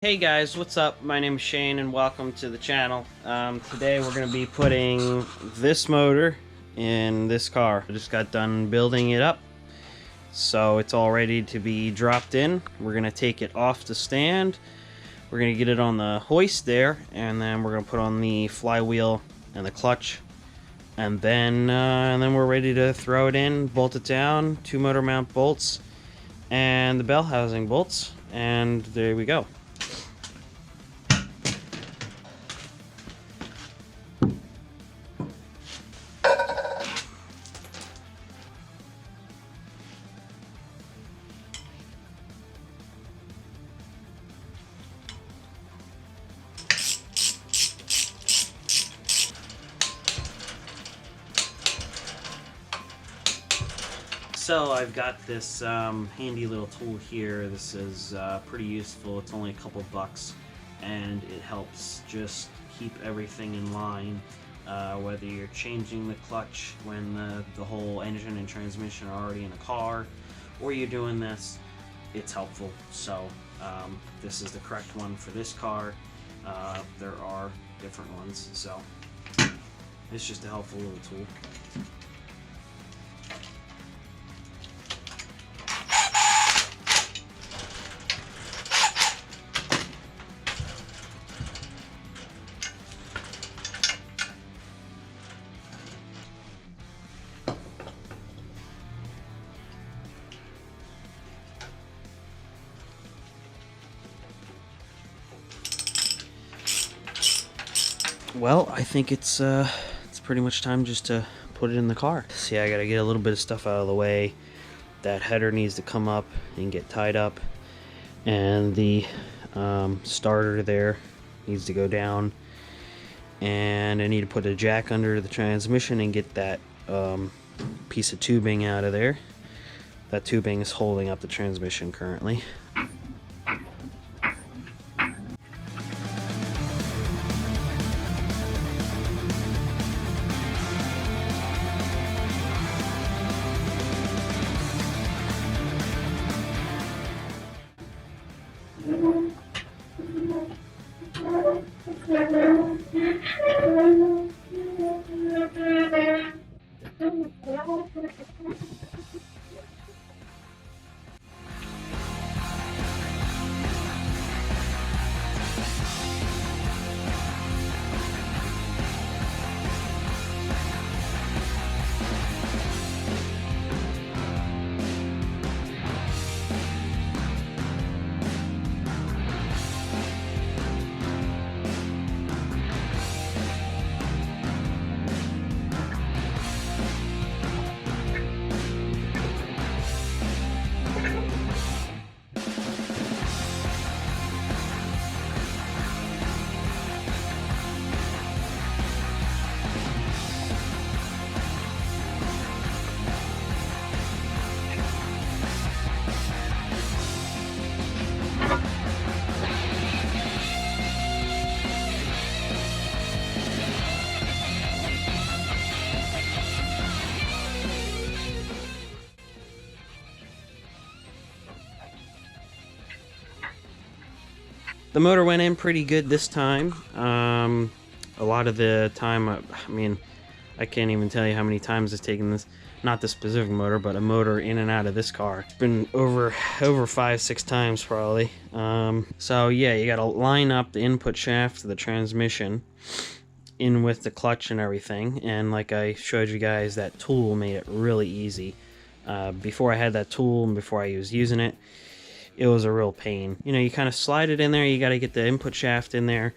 Hey guys, what's up? My name is Shane and welcome to the channel. Today we're going to be putting this motor in this car. I just got done building it up, so it's all ready to be dropped in. We're going to take it off the stand. We're going to get it on the hoist there, and then we're going to put on the flywheel and the clutch. And then we're ready to throw it in, bolt it down, 2 motor mount bolts, and the bell housing bolts, and there we go. So I've got this handy little tool here. This is pretty useful. It's only a couple bucks, and it helps just keep everything in line. Whether you're changing the clutch when the whole engine and transmission are already in a car, or you're doing this, it's helpful. So this is the correct one for this car. There are different ones, so it's just a helpful little tool. Well, I think it's pretty much time just to put it in the car. See, I gotta get a little bit of stuff out of the way. That header needs to come up and get tied up, and the starter there needs to go down, and I need to put a jack under the transmission and get that piece of tubing out of there. That tubing is holding up the transmission currently. The motor went in pretty good this time. A lot of the time, I mean, I can't even tell you how many times it's taken this, not this specific motor, but a motor in and out of this car. It's been over 5-6 times probably. So yeah, you gotta line up the input shaft to the transmission in with the clutch and everything. And like I showed you guys, that tool made it really easy. Before I had that tool and before I was using it, it was a real pain. You know, you kind of slide it in there, you got to get the input shaft in there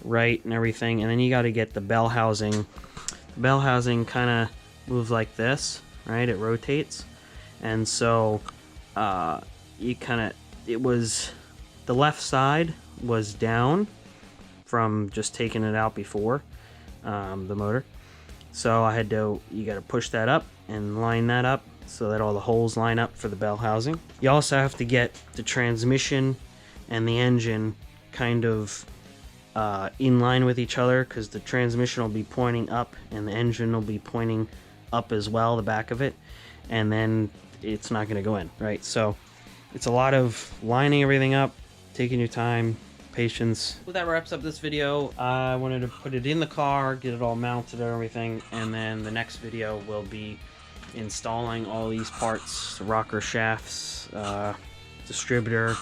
right and everything, and then you got to get the bell housing. The bell housing kind of moves like this, right? It rotates, and so you kind of, it was, the left side was down from just taking it out before the motor. So I had to, you got to push that up and line that up so that all the holes line up for the bell housing. You also have to get the transmission and the engine kind of in line with each other, because the transmission will be pointing up and the engine will be pointing up as well, the back of it, and then it's not going to go in, right? So it's a lot of lining everything up, taking your time, patience. Well, that wraps up this video. I wanted to put it in the car, get it all mounted and everything, and then the next video will be installing all these parts, rocker shafts, distributor,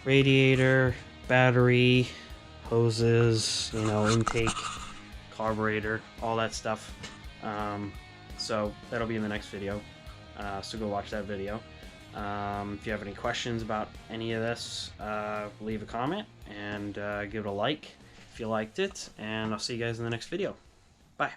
radiator, battery, hoses, you know, intake, carburetor, all that stuff. So that'll be in the next video, so go watch that video. If you have any questions about any of this, leave a comment and give it a like if you liked it, and I'll see you guys in the next video. Bye.